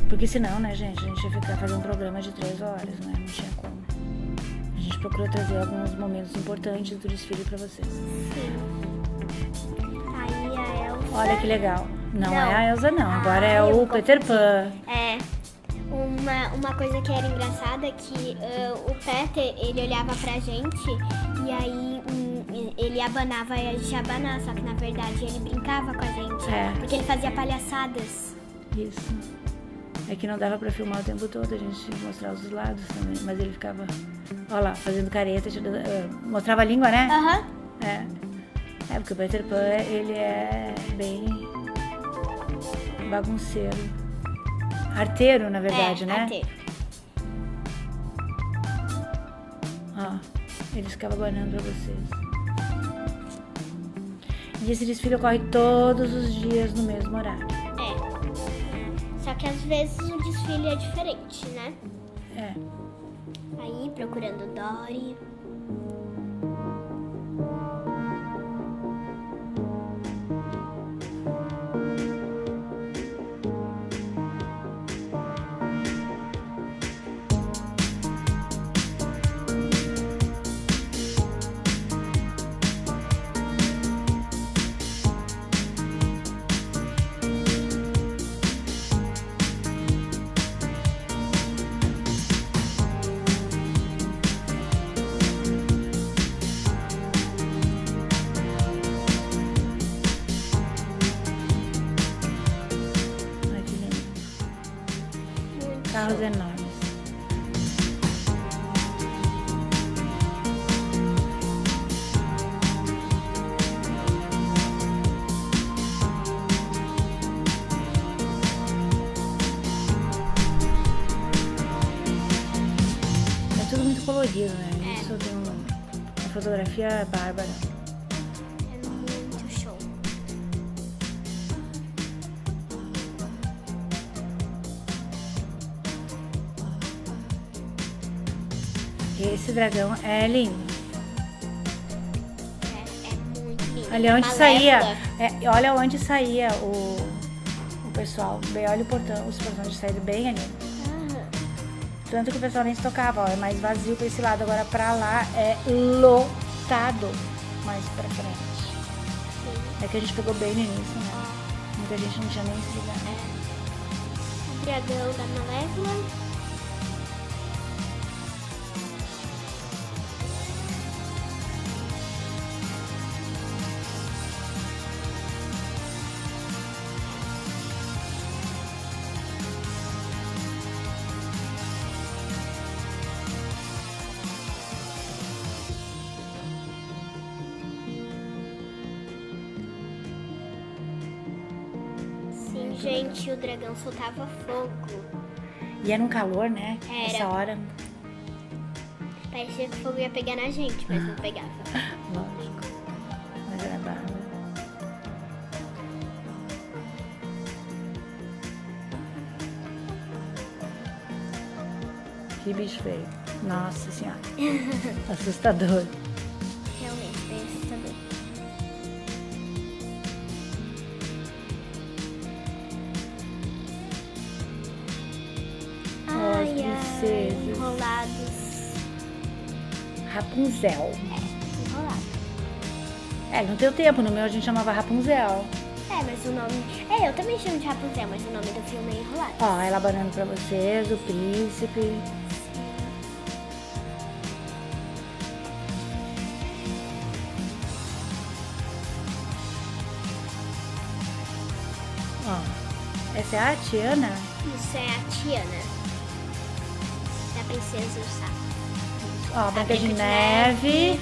Porque senão, né, gente, a gente ia ficar fazendo um programa de 3 horas, né? Não tinha como. A gente procurou trazer alguns momentos importantes do desfile pra vocês. Sim. Aí a Elsa. Olha que legal. Não, Não. é a Elsa, não. Agora é Eu o Peter Pan. É. Uma coisa que era engraçada é que o Peter, ele olhava pra gente e aí ele abanava e a gente ia abanar, só que na verdade ele brincava com a gente. É. Porque ele fazia palhaçadas. Isso. É que não dava pra filmar o tempo todo, a gente tinha que mostrar os lados também. Mas ele ficava, ó lá, fazendo careta, mostrava a língua, né? Aham. É, porque o Peter Pan, ele é bem bagunceiro. Arteiro, na verdade, né? Arteiro. Ó, ele ficava banando pra vocês. E esse desfile ocorre todos os dias no mesmo horário. Só que às vezes o desfile é diferente, né? É. Aí, procurando Dory. Olha que lindo. Muito Carros show. enormes. É tudo muito colorido, né? É. Isso tem uma fotografia bárbara. É muito show. Esse dragão é lindo. É muito lindo. Ali onde Malévola. saía, olha onde saía o pessoal. Bem, olha o portão, os portões de saída bem ali. Aham. Tanto que o pessoal nem se tocava, ó, é mais vazio pra esse lado. Agora pra lá é lotado mais pra frente. Sim. É que a gente pegou bem no início, né? Muita gente não tinha nem se ligado. O dragão da Malévola. Sim, gente, o dragão soltava fogo. E era um calor, né? Era. Essa hora. Parecia que o fogo ia pegar na gente, mas não pegava. Lógico. Mas era bravo. Que bicho feio. Nossa senhora. Assustador. Realmente, bem assustador. Ai, princesas. enrolados. Rapunzel. Enrolado. No teu tempo, no meu a gente chamava Rapunzel. Mas o nome... eu também chamo de Rapunzel, mas o nome do filme é Enrolado. Ó, ela abanando pra vocês, o príncipe. Ó, essa é a Tiana. Isso é a Tiana. Da Princesa Ursula. Ó, Branca de Neve.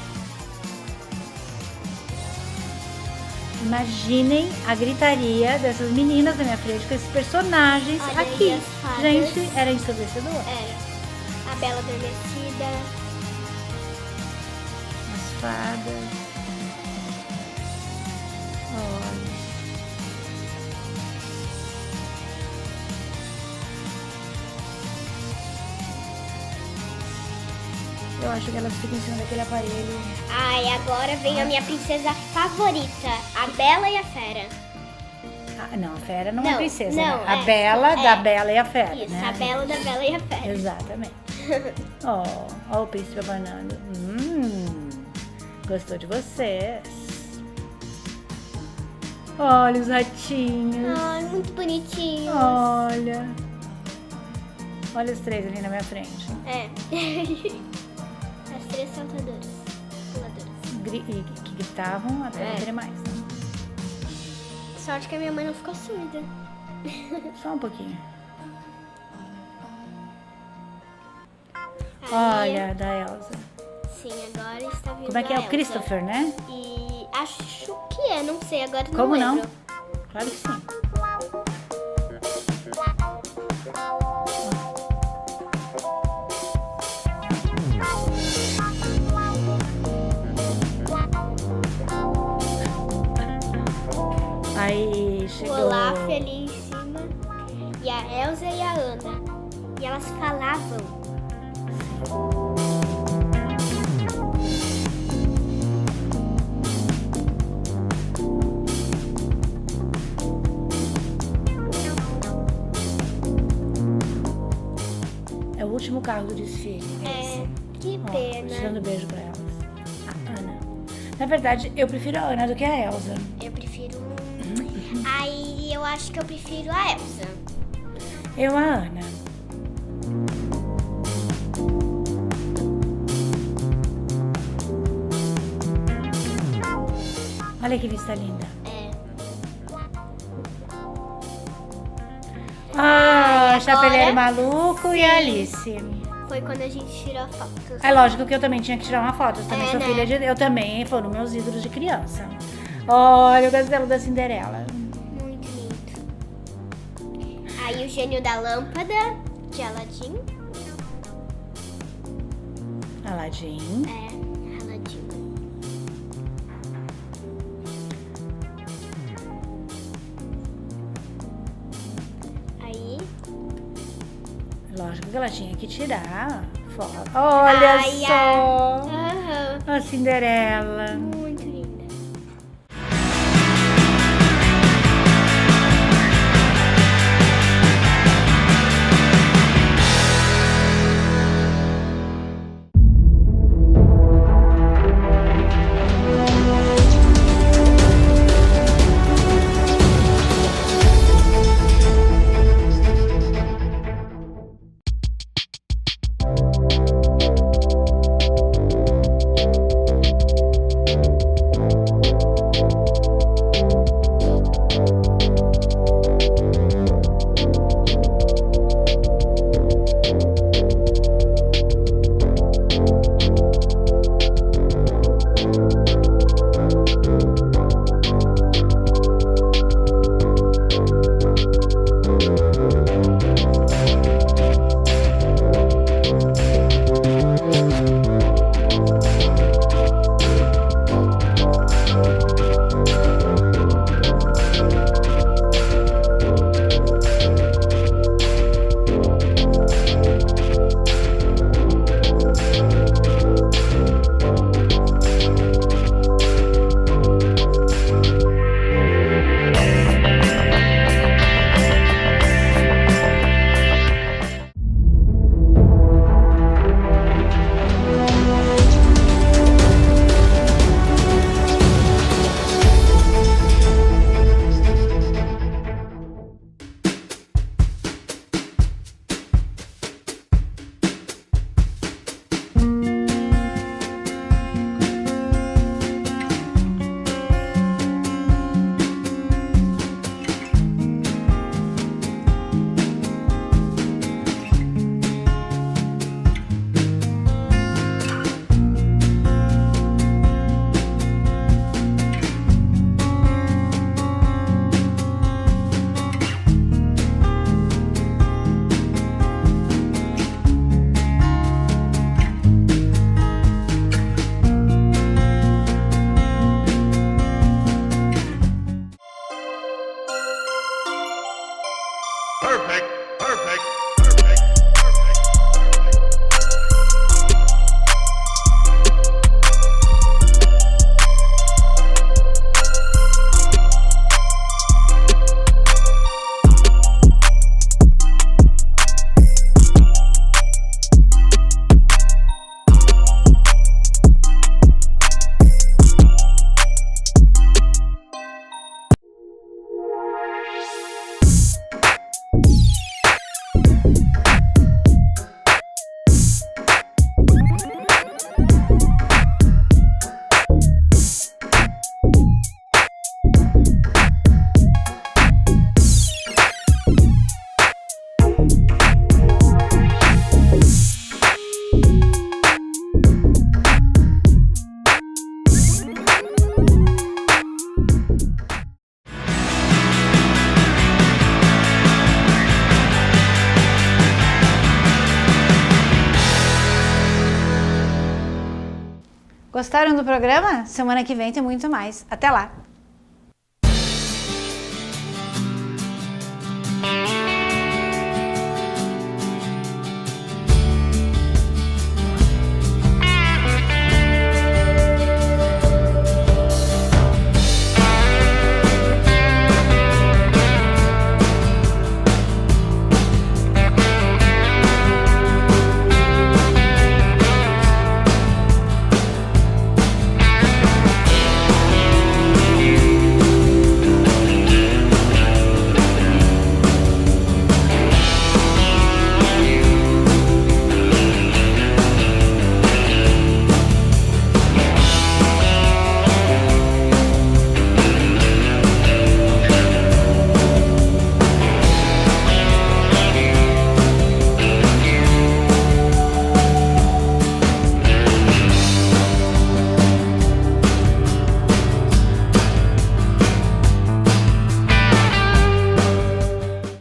Imaginem a gritaria dessas meninas na minha frente com esses personagens Olha, aqui. e as fadas? Gente, era ensurdecedor. Era. A Bela Adormecida. As fadas. Olha. Eu acho que elas ficam em cima daquele aparelho. Ai, agora vem a minha princesa favorita, a Bela e a Fera. Ah, não, a Fera não é Não, princesa, não, né? A é, Bela é. da Bela e a Fera, Isso, né? a Bela da Bela e a Fera. Exatamente. Ó o príncipe abanando. Gostou de vocês. Olha os ratinhos. Ai, muito bonitinho. Olha. Olha os três ali na minha frente. É. As três saltadoras. Puladoras. Que gritavam até não querer mais. Né? Sorte que a minha mãe não ficou surda. Só um pouquinho. Aí, Olha, da Elsa. Sim, agora está vindo Como é que é? a O Elsa. Christopher, né? E acho que é, não sei, agora não Como não? lembro. Claro que sim. Aí O chegou. Olaf ali em cima, e a Elsa e a Ana. E elas falavam. É o último carro do desfile. É, que Ó, pena. dando beijo pra elas. A Ana. Na verdade, eu prefiro a Ana do que a Elsa. Eu prefiro. Aí eu acho que eu prefiro a Elsa. Eu a Ana. Olha que vista linda. É. Ah, Ai, Chapeleiro agora Maluco e a Alice. Foi quando a gente tirou fotos. É lógico que eu também tinha que tirar uma foto. Eu também É, sou né? filha de... Eu também, foram meus ídolos de criança. Olha o castelo da Cinderela. Muito lindo. Aí o gênio da lâmpada de Aladdin. Aladdin. É, Aladdin. Aí. Lógico que ela tinha que tirar foto. Olha Ai, só. Aham. A Cinderela. Muito linda. Gostaram do programa? Semana que vem tem muito mais. Até lá!